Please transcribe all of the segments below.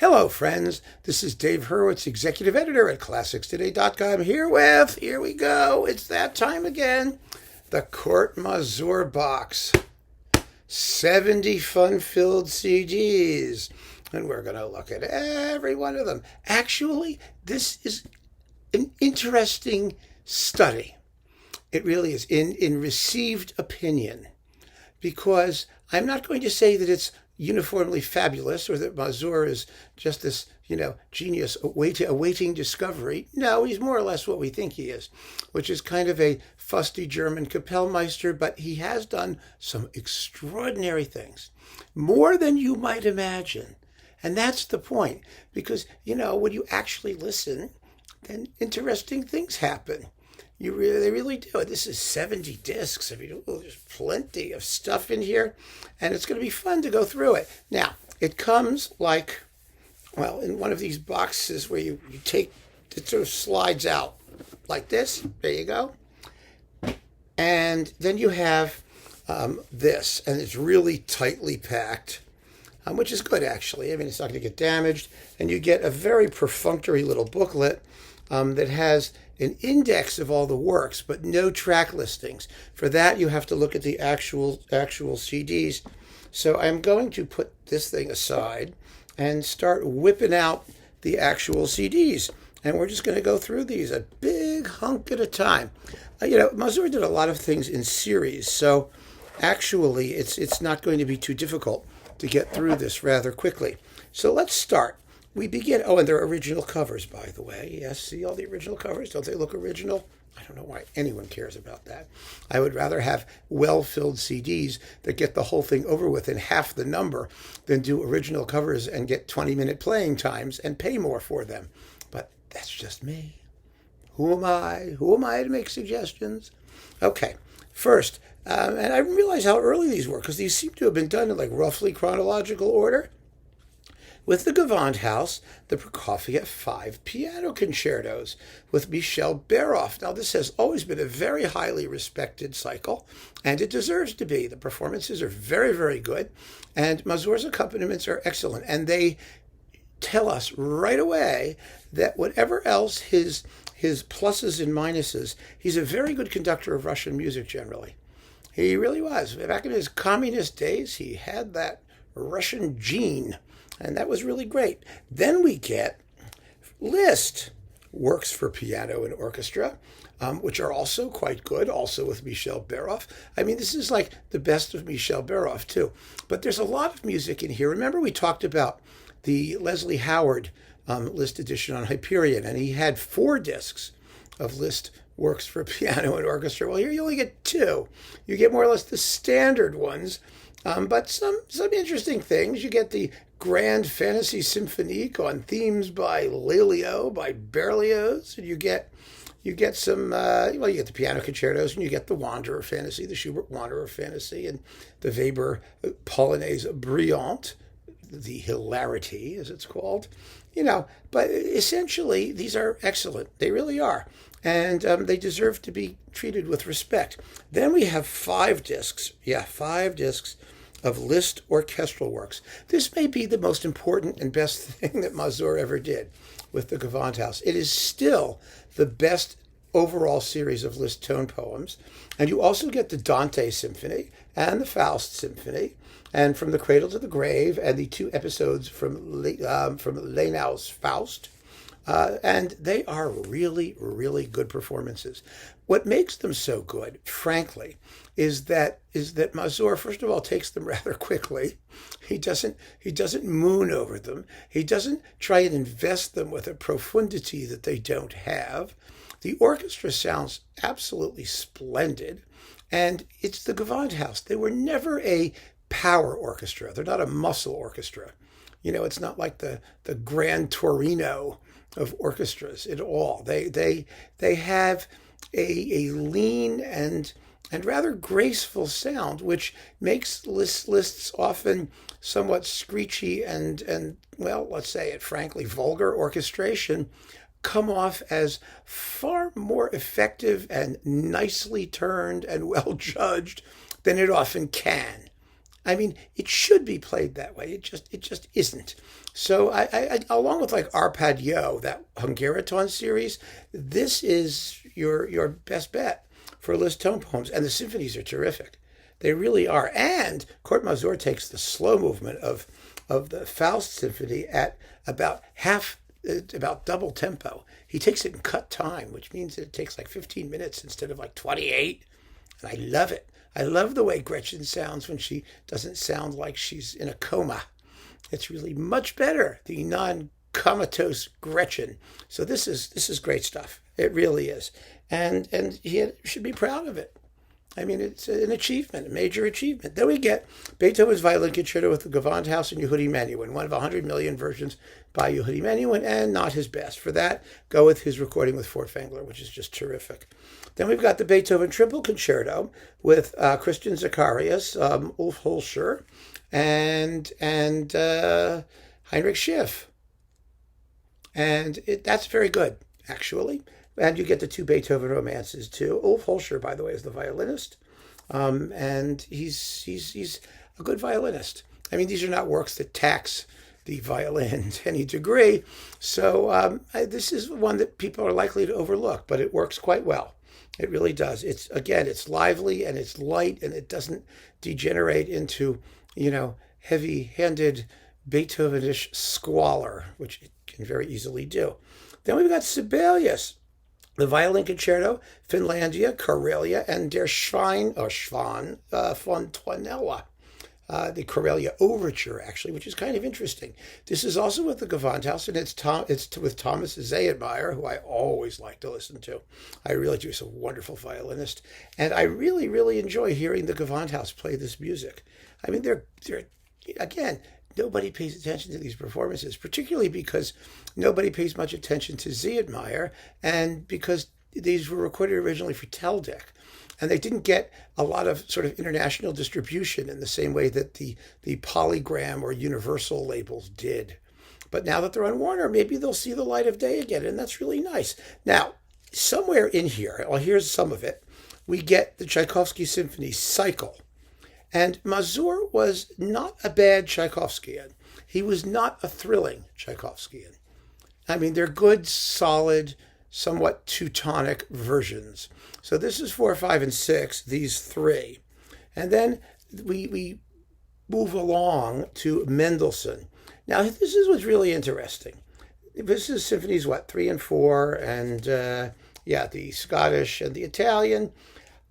Hello, friends. This is Dave Hurwitz, executive editor at ClassicsToday.com. Here we go. It's that time again. The Kurt Masur box. 70 fun-filled CDs. And we're going to look at every one of them. Actually, this is an interesting study. It really is, in received opinion. Because I'm not going to say that it's uniformly fabulous or that Masur is just this, genius awaiting discovery. No, he's more or less what we think he is, which is kind of a fusty German Kapellmeister, but he has done some extraordinary things, more than you might imagine. And that's the point, because, when you actually listen, then interesting things happen. They really do. This is 70 discs. There's plenty of stuff in here, and it's going to be fun to go through it. Now, it comes in one of these boxes where you take, it sort of slides out like this. There you go. And then you have this, and it's really tightly packed, which is good, actually. It's not going to get damaged. And you get a very perfunctory little booklet that has an index of all the works, but no track listings. For that, you have to look at the actual CDs. So I'm going to put this thing aside and start whipping out the actual CDs. And we're just going to go through these a big hunk at a time. Masur did a lot of things in series, so actually it's not going to be too difficult to get through this rather quickly. So let's start. We begin, and they're original covers, by the way. Yes, see all the original covers? Don't they look original? I don't know why anyone cares about that. I would rather have well-filled CDs that get the whole thing over with in half the number than do original covers and get 20-minute playing times and pay more for them. But that's just me. Who am I? Who am I to make suggestions? Okay, first, and I didn't realize how early these were, because these seem to have been done in roughly chronological order. With the Gewandhaus, the Prokofiev 5 piano concertos with Michel Baroff. Now, this has always been a very highly respected cycle, and it deserves to be. The performances are very, very good, and Masur's accompaniments are excellent, and they tell us right away that whatever else his pluses and minuses, he's a very good conductor of Russian music generally. He really was. Back in his communist days, he had that Russian gene. And that was really great. Then we get Liszt works for piano and orchestra, which are also quite good, also with Michel Baroff. This is like the best of Michel Baroff, too. But there's a lot of music in here. Remember, we talked about the Leslie Howard Liszt edition on Hyperion, and he had 4 discs of Liszt works for piano and orchestra. Well, here you only get 2. You get more or less the standard ones. But some interesting things. You get the Grand Fantasy Symphonique on themes by Lelio, by Berlioz, and you get some. You get the piano concertos, and you get the Wanderer Fantasy, the Schubert Wanderer Fantasy, and the Weber Polonaise Brillante, the Hilarity, as it's called. But essentially these are excellent. They really are, and they deserve to be treated with respect. Then we have 5 discs. 5 discs of Liszt orchestral works. This may be the most important and best thing that Masur ever did with the Gewandhaus. It is still the best overall series of Liszt tone poems. And you also get the Dante Symphony and the Faust Symphony, and From the Cradle to the Grave, and the 2 episodes from Lenau's Faust. And they are really, really good performances. What makes them so good, frankly, is that Masur, first of all, takes them rather quickly. He doesn't moon over them. He doesn't try and invest them with a profundity that they don't have. The orchestra sounds absolutely splendid, and it's the Gewandhaus. They were never a power orchestra. They're not a muscle orchestra. It's not like the Grand Torino of orchestras at all. They have a lean and rather graceful sound, which makes Liszt's often somewhat screechy and let's say it frankly, vulgar orchestration come off as far more effective and nicely turned and well judged than it often can. I mean, it should be played that way. It just isn't. So I along with like Arpeggio, that Hungariton series, this is your best bet for Liszt tone poems. And the symphonies are terrific. They really are. And Kurt Masur takes the slow movement of the Faust Symphony at about double tempo. He takes it in cut time, which means that it takes like 15 minutes instead of like 28. And I love it. I love the way Gretchen sounds when she doesn't sound like she's in a coma. It's really much better, the non-comatose Gretchen. So this is great stuff. It really is. And he should be proud of it. I mean, it's an achievement, a major achievement. Then we get Beethoven's Violin Concerto with the Gewandhaus and Yehudi Menuhin, one of 100 million versions by Yehudi Menuhin, and not his best. For that, go with his recording with Furtwängler, which is just terrific. Then we've got the Beethoven Triple Concerto with Christian Zacharias, Ulf Holscher, and Heinrich Schiff. And that's very good, actually. And you get the two Beethoven romances too. Ulf Holscher, by the way, is the violinist, and he's a good violinist. I mean, these are not works that tax the violin to any degree. So this is one that people are likely to overlook, but it works quite well. It really does. It's lively and it's light, and it doesn't degenerate into heavy-handed Beethovenish squalor, which it can very easily do. Then we've got Sibelius, the Violin Concerto, Finlandia, Karelia, and Der Schwan von Tuonela. The Karelia Overture, actually, which is kind of interesting. This is also with the Gewandhaus, and it's with Thomas Zayedmeyer, who I always like to listen to. I really do. He's a wonderful violinist. And I really, really enjoy hearing the Gewandhaus play this music. I mean, they're again, nobody pays attention to these performances, particularly because nobody pays much attention to Zayedmeyer, and because these were recorded originally for Teldec. And they didn't get a lot of sort of international distribution in the same way that the Polygram or Universal labels did. But now that they're on Warner, maybe they'll see the light of day again, and that's really nice. Now, somewhere in here, well, here's some of it, we get the Tchaikovsky Symphony Cycle. And Masur was not a bad Tchaikovskyan. He was not a thrilling Tchaikovskyan. I mean, they're good, solid, somewhat Teutonic versions. So this is 4, 5, and 6, these three. And then we move along to Mendelssohn. Now, this is what's really interesting. This is symphonies, 3 and 4, and the Scottish and the Italian.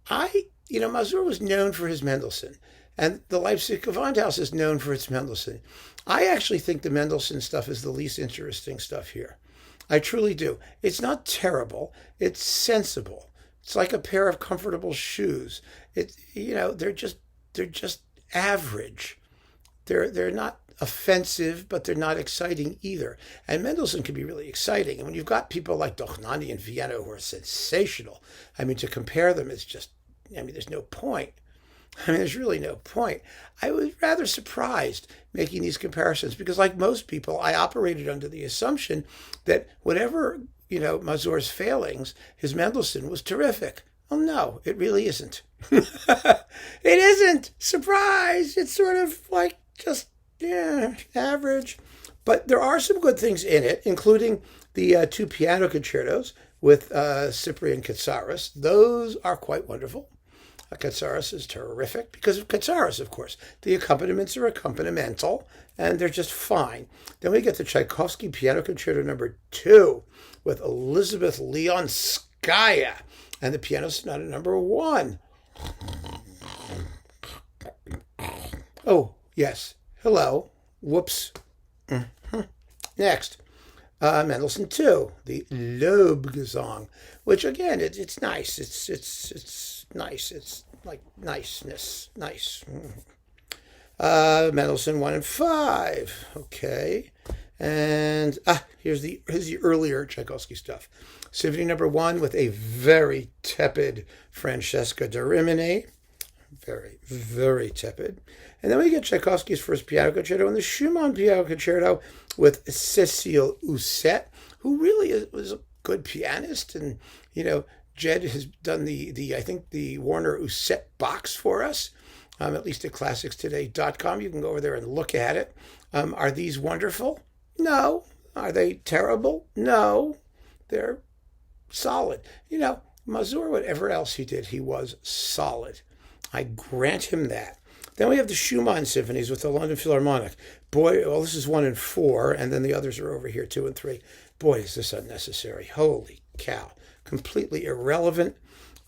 Masur was known for his Mendelssohn, and the Leipzig Gewandhaus is known for its Mendelssohn. I actually think the Mendelssohn stuff is the least interesting stuff here. I truly do. It's not terrible. It's sensible. It's like a pair of comfortable shoes. They're just average. They're not offensive, but they're not exciting either. And Mendelssohn can be really exciting. And when you've got people like Dochnani in Vienna who are sensational, I mean, to compare them is just, there's no point. There's really no point. I was rather surprised making these comparisons because, like most people, I operated under the assumption that whatever, Masur's failings, his Mendelssohn was terrific. Oh, no, it really isn't. It isn't. Surprise! It's sort of like just, average. But there are some good things in it, including the two piano concertos with Cyprian Katsaris. Those are quite wonderful. Katsaris is terrific because of Katsaris, of course. The accompaniments are accompanimental, and they're just fine. Then we get the Tchaikovsky Piano Concerto No. 2 with Elizabeth Leonskaya and the Piano Sonata No. 1. Oh, yes. Hello. Whoops. Mm-hmm. Next, Mendelssohn 2, the Lobgesang, which again, it's nice. It's nice. It's like niceness. Nice. Mendelssohn 1 and 5. Okay. And here's the earlier Tchaikovsky stuff. Symphony No. 1 with a very tepid Francesca da Rimini. Very, very tepid. And then we get Tchaikovsky's first piano concerto and the Schumann piano concerto with Cécile Housset, who really was a good pianist. And, Jed has done the Warner Housset box for us. at least at classicstoday.com. You can go over there and look at it. Are these wonderful? No. Are they terrible? No. They're solid. Mazur, whatever else he did, he was solid. I grant him that. Then we have the Schumann symphonies with the London Philharmonic. Boy, well, this is 1 and 4, and then the others are over here, 2 and 3. Boy, is this unnecessary. Holy cow. Completely irrelevant.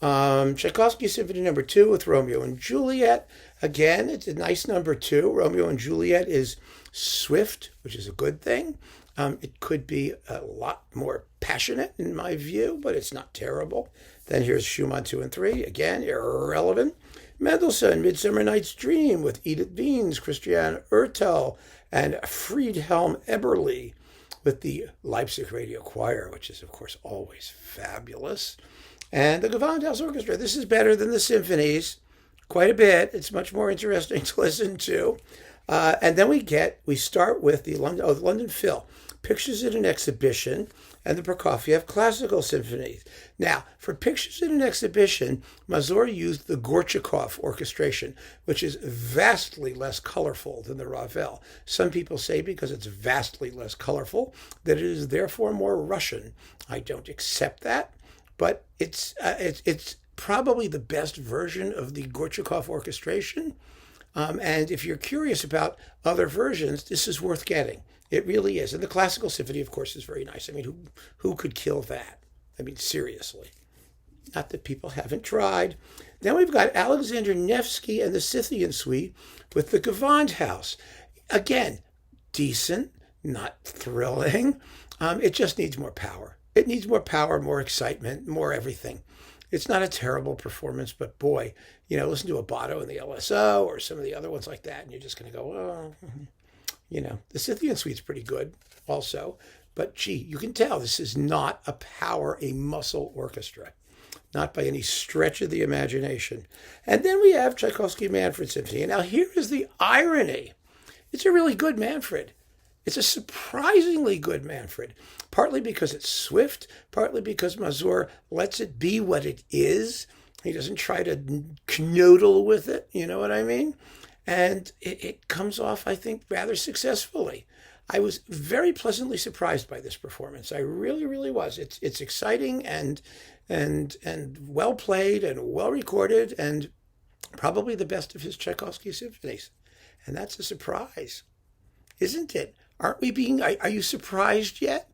Tchaikovsky Symphony number 2 with Romeo and Juliet. Again, it's a nice number 2. Romeo and Juliet is swift, which is a good thing. It could be a lot more passionate in my view, but it's not terrible. Then here's Schumann 2 and 3. Again, irrelevant. Mendelssohn, Midsummer Night's Dream with Edith Wiens, Christian Ertel, and Friedhelm Eberle with the Leipzig Radio Choir, which is, of course, always fabulous. And the Gewandhaus Orchestra. This is better than the symphonies, quite a bit. It's much more interesting to listen to. And then we start with the London Phil, Pictures in an Exhibition, and the Prokofiev Classical Symphonies. Now, for Pictures in an Exhibition, Mazur used the Gorchakov orchestration, which is vastly less colorful than the Ravel. Some people say because it's vastly less colorful, that it is therefore more Russian. I don't accept that, but it's probably the best version of the Gorchakov orchestration. And if you're curious about other versions, this is worth getting. It really is. And the Classical Symphony, of course, is very nice. I mean, who could kill that? I mean, seriously. Not that people haven't tried. Then we've got Alexander Nevsky and the Scythian Suite with the Gewandhaus. Again, decent, not thrilling. It just needs more power. It needs more power, more excitement, more everything. It's not a terrible performance, but boy, listen to Abato and the LSO or some of the other ones like that, and you're just going to go, oh, the Scythian Suite's pretty good also, but gee, you can tell this is not a muscle orchestra, not by any stretch of the imagination. And then we have Tchaikovsky Manfrotto Symphony. And now here is the irony. It's a really good Manfrotto. It's a surprisingly good Manfrotto, partly because it's swift, partly because Mazur lets it be what it is. He doesn't try to knoodle with it, you know what I mean? And it comes off, I think, rather successfully. I was very pleasantly surprised by this performance. I really, really was. It's exciting and well played and well recorded and probably the best of his Tchaikovsky symphonies. And that's a surprise, isn't it? Are you surprised yet?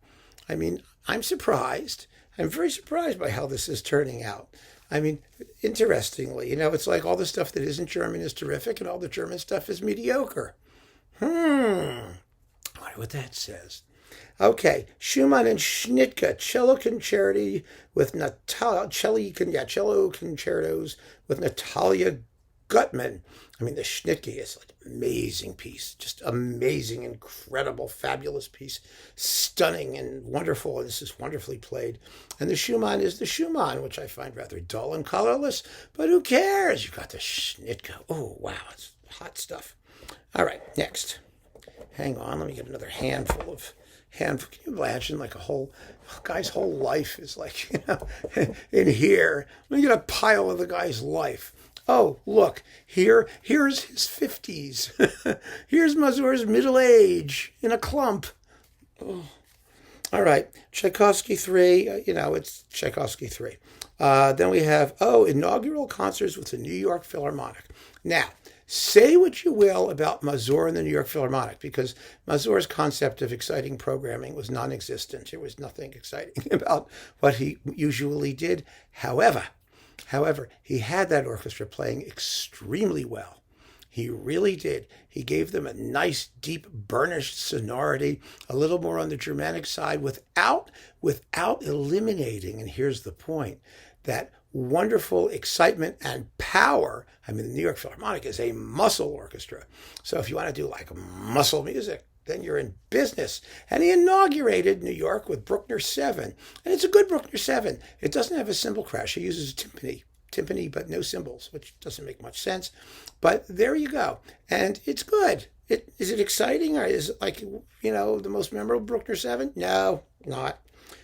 I mean, I'm surprised. I'm very surprised by how this is turning out. I mean, interestingly, it's like all the stuff that isn't German is terrific and all the German stuff is mediocre. I wonder what that says. Okay, Schumann and Schnittke, cello concerti with cello concertos with Natalia Gutman. I mean, the Schnittke is like an amazing piece, just amazing, incredible, fabulous piece, stunning and wonderful. And this is wonderfully played. And the Schumann is the Schumann, which I find rather dull and colorless, but who cares? You've got the Schnittke. Oh, wow, it's hot stuff. All right, next. Hang on, let me get another handful. Can you imagine like a guy's whole life is like, in here. Let me get a pile of the guy's life. Oh, look, here's his 50s. Here's Mazur's middle age in a clump. Oh. All right, Tchaikovsky 3, it's Tchaikovsky 3. Then we have, inaugural concerts with the New York Philharmonic. Now, say what you will about Mazur and the New York Philharmonic, because Mazur's concept of exciting programming was non-existent. There was nothing exciting about what he usually did. However, he had that orchestra playing extremely well. He really did. He gave them a nice, deep, burnished sonority, a little more on the Germanic side, without eliminating, and here's the point, that wonderful excitement and power. I mean, the New York Philharmonic is a muscle orchestra. So if you want to do like muscle music, then you're in business. And he inaugurated New York with Bruckner 7. And it's a good Bruckner 7. It doesn't have a cymbal crash. It uses timpani, but no cymbals, which doesn't make much sense. But there you go. And it's good. Is it exciting, or is it like, the most memorable Bruckner 7? No, not.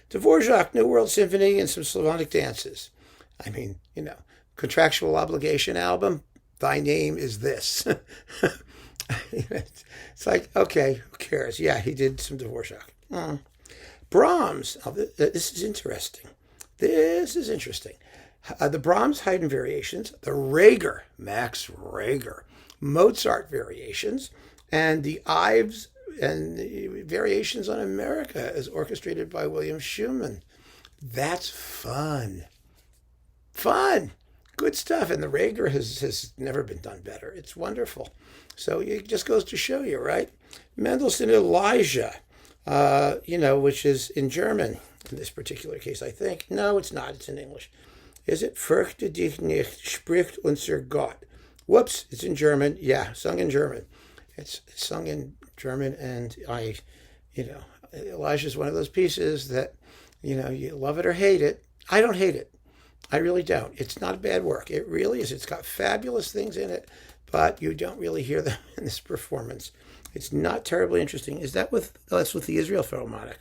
Dvorak, New World Symphony, and some Slavonic dances. I mean, contractual obligation album, Thy name is this. It's like, okay, who cares? Yeah, he did some Dvorak. Brahms. Oh, this is interesting. This is interesting. The Brahms Haydn variations, the Reger, Max Reger, Mozart variations, and the Ives and the variations on America as orchestrated by William Schumann. That's fun. Fun. Good stuff. And the Reger has never been done better. It's wonderful. So it just goes to show you, right? Mendelssohn Elijah, which is in German in this particular case, I think. No, it's not. It's in English. Is it? Fürchte dich nicht, spricht unser Gott. Whoops, it's in German. Yeah, sung in German. It's sung in German, and Elijah's one of those pieces that, you love it or hate it. I don't hate it. I really don't. It's not a bad work. It really is. It's got fabulous things in it, but you don't really hear them in this performance. It's not terribly interesting. That's with the Israel Philharmonic.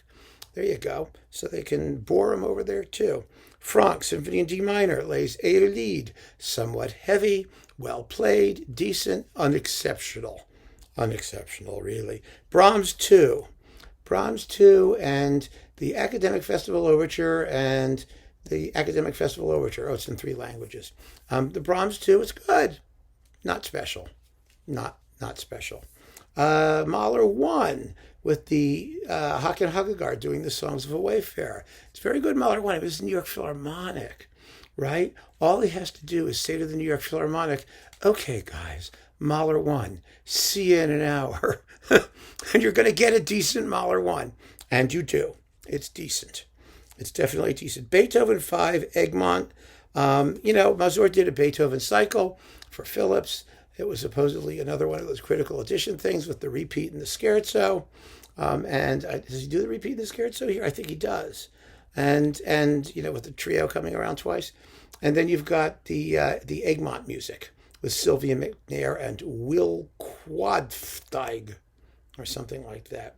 There you go. So they can bore them over there too. Franck, Symphony in D minor, lays Lied, somewhat heavy, well played, decent, unexceptional. Unexceptional, really. Brahms 2. And the Academic Festival Overture and the Academic Festival Overture. Oh, it's in 3 languages. The Brahms 2 is good. Not special. Not special. Mahler 1 with the Hakan Hagegard doing the Songs of a Wayfarer. It's very good, Mahler 1. It was New York Philharmonic, right? All he has to do is say to the New York Philharmonic, okay, guys, Mahler 1, see you in an hour. And you're going to get a decent Mahler 1. And you do. It's decent. It's definitely decent. Beethoven 5, Egmont. Masur did a Beethoven cycle for Philips. It was supposedly another one of those critical edition things with the repeat in the scherzo. Does he do the repeat in the scherzo here? I think he does. And with the trio coming around twice. And then you've got the Egmont music with Sylvia McNair and Will Quadsteig or something like that.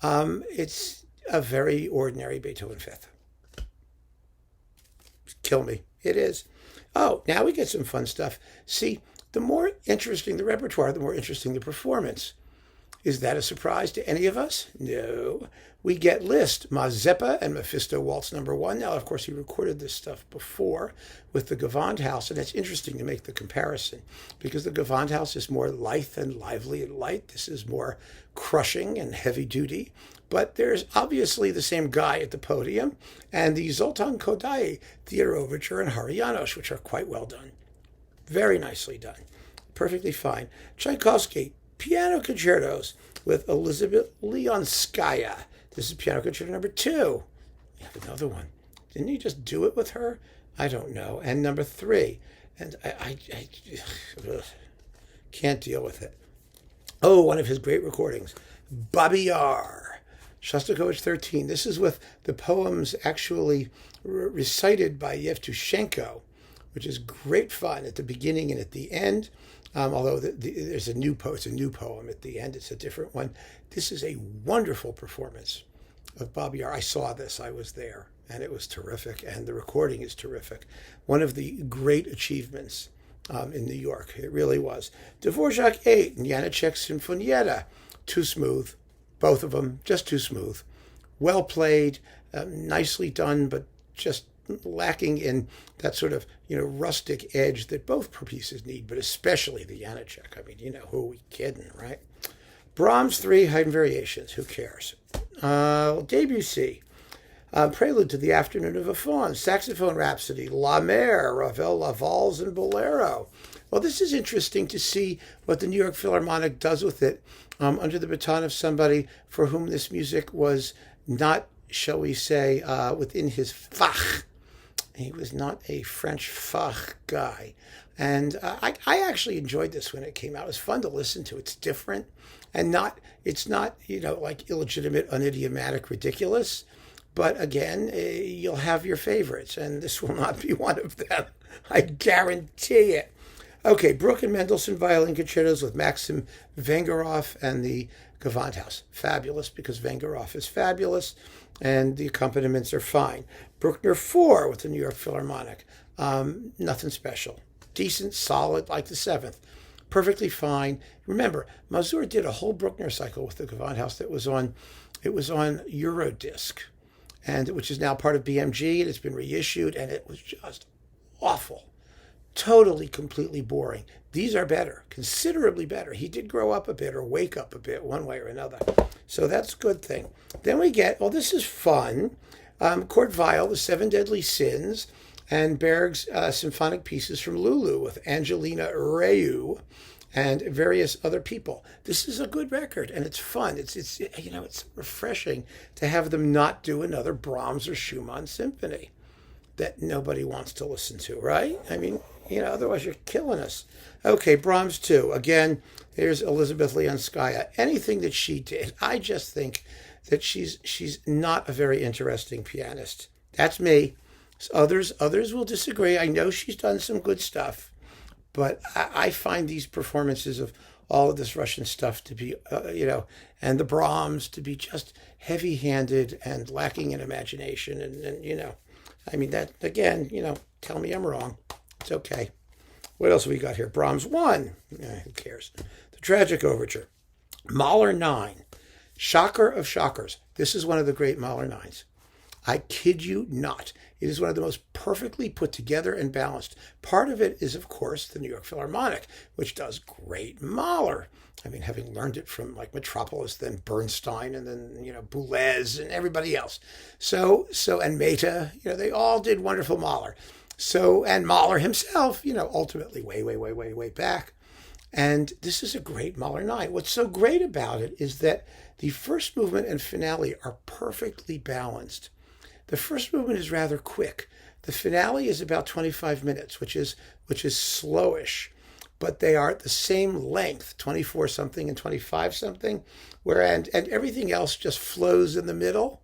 It's a very ordinary Beethoven Fifth. Kill me. It is. Oh, now we get some fun stuff. See, the more interesting the repertoire, the more interesting the performance. Is that a surprise to any of us? No. We get Liszt, Mazeppa, and Mephisto Waltz No. 1. Now, of course, he recorded this stuff before with the Gewandhaus, and it's interesting to make the comparison because the Gewandhaus is more lithe and lively and light. This is more crushing and heavy duty. But there's obviously the same guy at the podium, and the Zoltán Kodály Theater Overture and Hari János, which are quite well done. Very nicely done. Perfectly fine. Tchaikovsky, piano concertos with Elizabeth Leonskaya. This is piano concerto number 2. We have another one. Didn't he just do it with her? I don't know. And number 3. And I can't deal with it. Oh, one of his great recordings. Babi Yar. Shostakovich 13. This is with the poems actually recited by Yevtushenko, which is great fun at the beginning and at the end. Although there's a new poem, it's a new poem at the end. It's a different one. This is a wonderful performance of Babi Yar. I saw this. I was there, and it was terrific. And the recording is terrific. One of the great achievements in New York. It really was. Dvorak 8 and Janacek's Sinfonietta. Too smooth. Both of them, just too smooth. Well played, nicely done, but just lacking in that sort of, rustic edge that both pieces need, but especially the Janacek. I mean, who are we kidding, right? Brahms 3, Haydn Variations. Who cares? Debussy, Prelude to the Afternoon of a Faun, Saxophone Rhapsody, La Mer, Ravel, La Valse, and Bolero. Well, this is interesting to see what the New York Philharmonic does with it under the baton of somebody for whom this music was not, shall we say, within his fach. He was not a French fach guy. And I actually enjoyed this when it came out. It was fun to listen to. It's different and it's not, like illegitimate, unidiomatic, ridiculous. But again, you'll have your favorites, and this will not be one of them. I guarantee it. Okay, Brook and Mendelssohn violin concertos with Maxim Vengerov and the Gewandhaus. Fabulous, because Vengerov is fabulous, and the accompaniments are fine. Bruckner 4 with the New York Philharmonic. Nothing special. decent, solid, like the seventh. Perfectly fine. Remember, Masur did a whole Bruckner cycle with the Gewandhaus that was on Eurodisc, and which is now part of BMG, and it's been reissued, and it was just awful. Totally, completely boring. These are better, considerably better. He did grow up a bit or wake up a bit one way or another. So that's a good thing. Then we get, this is fun, Kurt Weill, The Seven Deadly Sins, and Berg's symphonic pieces from Lulu with Angelina Reu and various other people. This is a good record, and it's fun. It's refreshing to have them not do another Brahms or Schumann symphony that nobody wants to listen to, right? I mean, otherwise you're killing us. Okay, Brahms 2. Again, there's Elizabeth Leonskaya. Anything that she did, I just think that she's not a very interesting pianist. That's me. Others will disagree. I know she's done some good stuff, but I find these performances of all of this Russian stuff to be, and the Brahms to be just heavy-handed and lacking in imagination. And I mean, that, again, tell me I'm wrong. It's okay. What else have we got here? Brahms 1. Who cares? The Tragic Overture. Mahler 9. Shocker of shockers. This is one of the great Mahler 9s. I kid you not. It is one of the most perfectly put together and balanced. Part of it is, of course, the New York Philharmonic, which does great Mahler. I mean, having learned it from like Metropolis, then Bernstein, and then, Boulez and everybody else. So, and Mehta, they all did wonderful Mahler. So, and Mahler himself, ultimately way back. And this is a great Mahler 9. What's so great about it is that the first movement and finale are perfectly balanced. The first movement is rather quick. The finale is about 25 minutes, which is slowish, but they are at the same length, 24 something and 25 something, and everything else just flows in the middle.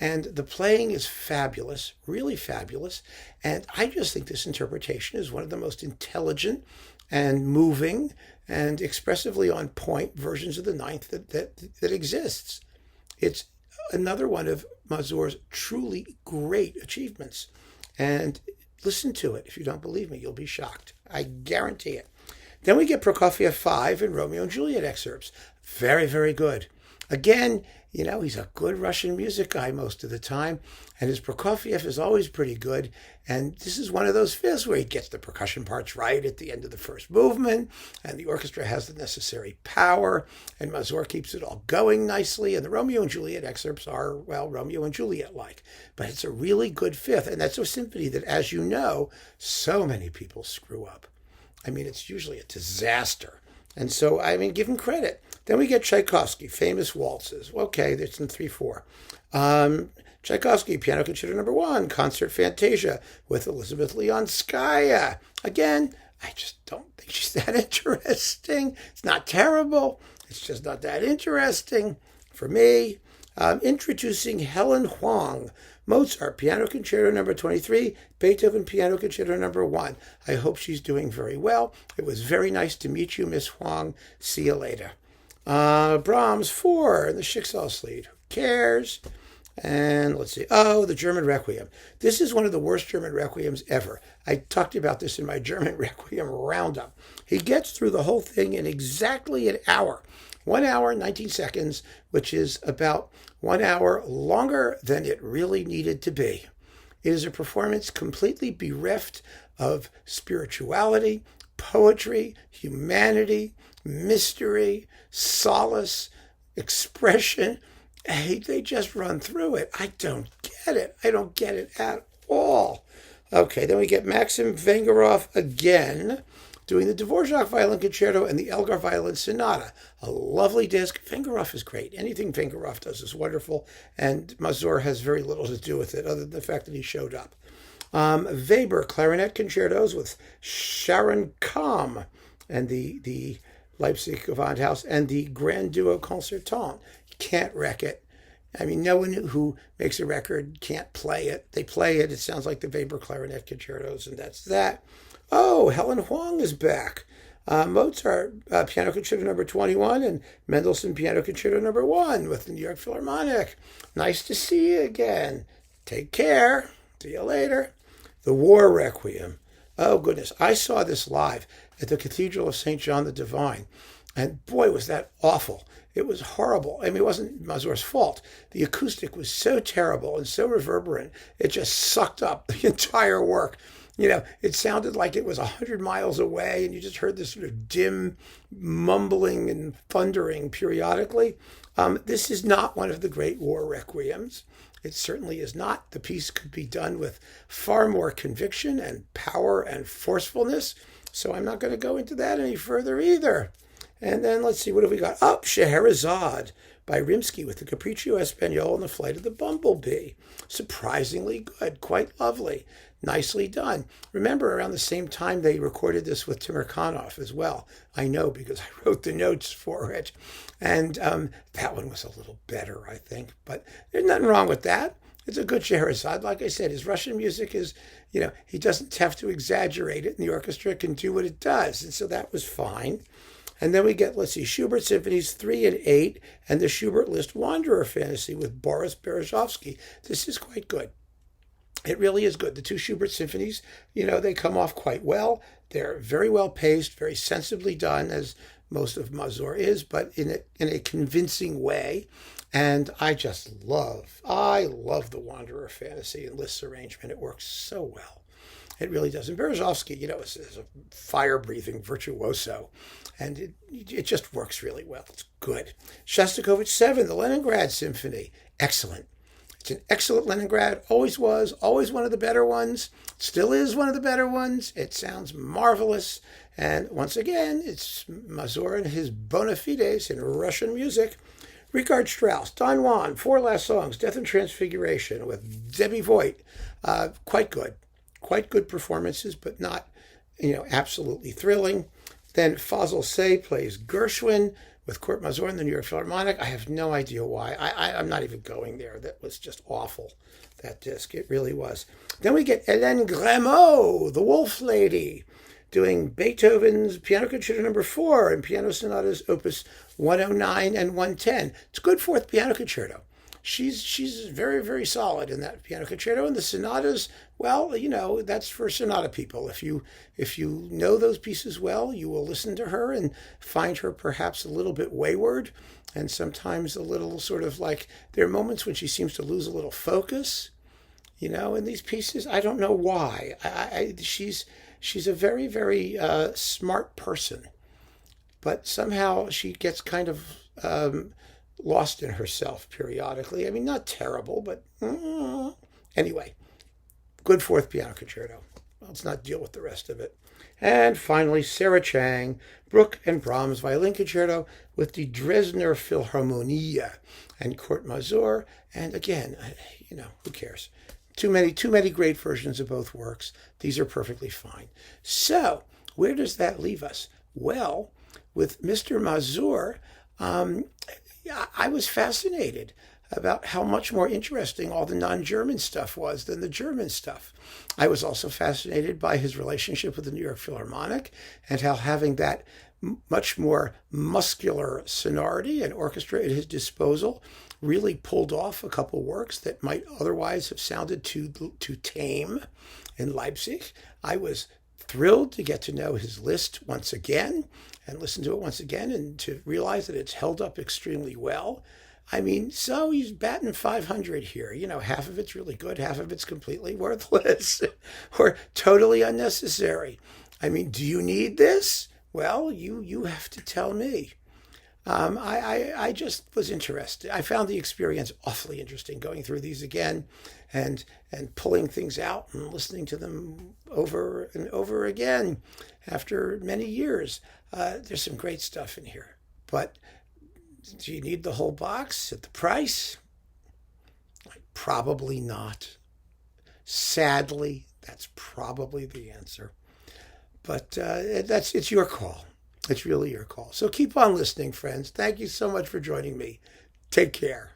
And the playing is fabulous, really fabulous. And I just think this interpretation is one of the most intelligent and moving and expressively on point versions of the ninth that exists. It's another one of Masur's truly great achievements. And listen to it. If you don't believe me, you'll be shocked. I guarantee it. Then we get Prokofiev 5 and Romeo and Juliet excerpts. Very, very good. Again, he's a good Russian music guy most of the time, and his Prokofiev is always pretty good. And this is one of those fifths where he gets the percussion parts right at the end of the first movement, and the orchestra has the necessary power, and Masur keeps it all going nicely. And the Romeo and Juliet excerpts are, Romeo and Juliet-like. But it's a really good fifth, and that's a symphony that, as you know, so many people screw up. I mean, it's usually a disaster. And so, give him credit. Then we get Tchaikovsky, famous waltzes. Okay, that's in 3/4. Tchaikovsky, Piano Concerto No. 1, Concert Fantasia with Elizabeth Leonskaya. Again, I just don't think she's that interesting. It's not terrible. It's just not that interesting for me. Introducing Helen Huang, Mozart, Piano Concerto No. 23, Beethoven, Piano Concerto No. 1. I hope she's doing very well. It was very nice to meet you, Miss Huang. See you later. Brahms 4, and the Schicksalslied. Who cares? And let's see. The German Requiem. This is one of the worst German Requiems ever. I talked about this in my German Requiem roundup. He gets through the whole thing in exactly an hour. 1 hour, 19 seconds, which is about 1 hour longer than it really needed to be. It is a performance completely bereft of spirituality, poetry, humanity, mystery, solace, expression. Hey, they just run through it. I don't get it. I don't get it at all. Okay, then we get Maxim Vengerov again, doing the Dvorak Violin Concerto and the Elgar Violin Sonata. A lovely disc. Vengerov is great. Anything Vengerov does is wonderful, and Masur has very little to do with it, other than the fact that he showed up. Weber Clarinet Concertos with Sharon Kamm and the Leipzig Gewandhaus and the Grand Duo Concertant. Can't wreck it. No one who makes a record can't play it. They play it. It sounds like the Weber Clarinet Concertos, and that's that. Helen Huang is back. Mozart, Piano Concerto No. 21, and Mendelssohn Piano Concerto No. 1 with the New York Philharmonic. Nice to see you again. Take care. See you later. The War Requiem. Oh, goodness. I saw this live at the Cathedral of St. John the Divine. And boy, was that awful. It was horrible. I mean, it wasn't Mazur's fault. The acoustic was so terrible and so reverberant, it just sucked up the entire work. It sounded like it was 100 miles away, and you just heard this sort of dim mumbling and thundering periodically. This is not one of the great War Requiems. It certainly is not. The piece could be done with far more conviction and power and forcefulness, so I'm not going to go into that any further either. And then let's see, what have we got? Oh, Scheherazade by Rimsky with the Capriccio Espagnole and the Flight of the Bumblebee. Surprisingly good, quite lovely, nicely done. Remember, around the same time they recorded this with Timirkanov as well. I know because I wrote the notes for it. And that one was a little better, I think. But there's nothing wrong with that. It's a good Scheherazade. Like I said, his Russian music is, he doesn't have to exaggerate it, and the orchestra can do what it does. And so that was fine. And then we get, let's see, Schubert Symphonies 3 and 8, and the Schubert List Wanderer Fantasy with Boris Berezovsky. This is quite good. It really is good. The two Schubert Symphonies, they come off quite well. They're very well paced, very sensibly done, as most of Mazur is, but in a convincing way. And I love the Wanderer Fantasy and Liszt's arrangement. It works so well. It really does. And Berezovsky, is a fire-breathing virtuoso, and it just works really well. It's good. Shostakovich 7, the Leningrad Symphony. Excellent. It's an excellent Leningrad. Always was. Always one of the better ones. Still is one of the better ones. It sounds marvelous. And once again, it's Mazur and his bona fides in Russian music. Richard Strauss, Don Juan, 4 last songs, Death and Transfiguration with Debbie Voigt. Quite good. Quite good performances, but not, absolutely thrilling. Then Fazil Say plays Gershwin with Kurt Masur and the New York Philharmonic. I have no idea why. I'm not even going there. That was just awful, that disc. It really was. Then we get Hélène Grimaud, the Wolf Lady, doing Beethoven's Piano Concerto No. 4 and Piano Sonatas Opus 109 and 110. It's a good 4th piano concerto. She's very, very solid in that piano concerto. And the sonatas, well, that's for sonata people. If you know those pieces well, you will listen to her and find her perhaps a little bit wayward, and sometimes a little sort of like, there are moments when she seems to lose a little focus, in these pieces. I don't know why. She's a very, very smart person, but somehow she gets kind of lost in herself periodically. I mean, not terrible, but anyway, good 4th piano concerto. Let's not deal with the rest of it. And finally, Sarah Chang, Brook and Brahms Violin Concerto with the Dresdner Philharmonie and Kurt Masur. And again, who cares? Too many great versions of both works. These are perfectly fine. So, where does that leave us? Well, with Mr. Mazur, I was fascinated about how much more interesting all the non-German stuff was than the German stuff. I was also fascinated by his relationship with the New York Philharmonic and how having that much more muscular sonority and orchestra at his disposal really pulled off a couple works that might otherwise have sounded too tame in Leipzig. I was thrilled to get to know his list once again and listen to it once again and to realize that it's held up extremely well. I mean, so he's batting 500 here. Half of it's really good, half of it's completely worthless or totally unnecessary. I mean, do you need this? Well, you have to tell me. I just was interested. I found the experience awfully interesting going through these again and pulling things out and listening to them over and over again after many years. There's some great stuff in here. But do you need the whole box at the price? Probably not. Sadly, that's probably the answer. But it's your call. It's really your call. So keep on listening, friends. Thank you so much for joining me. Take care.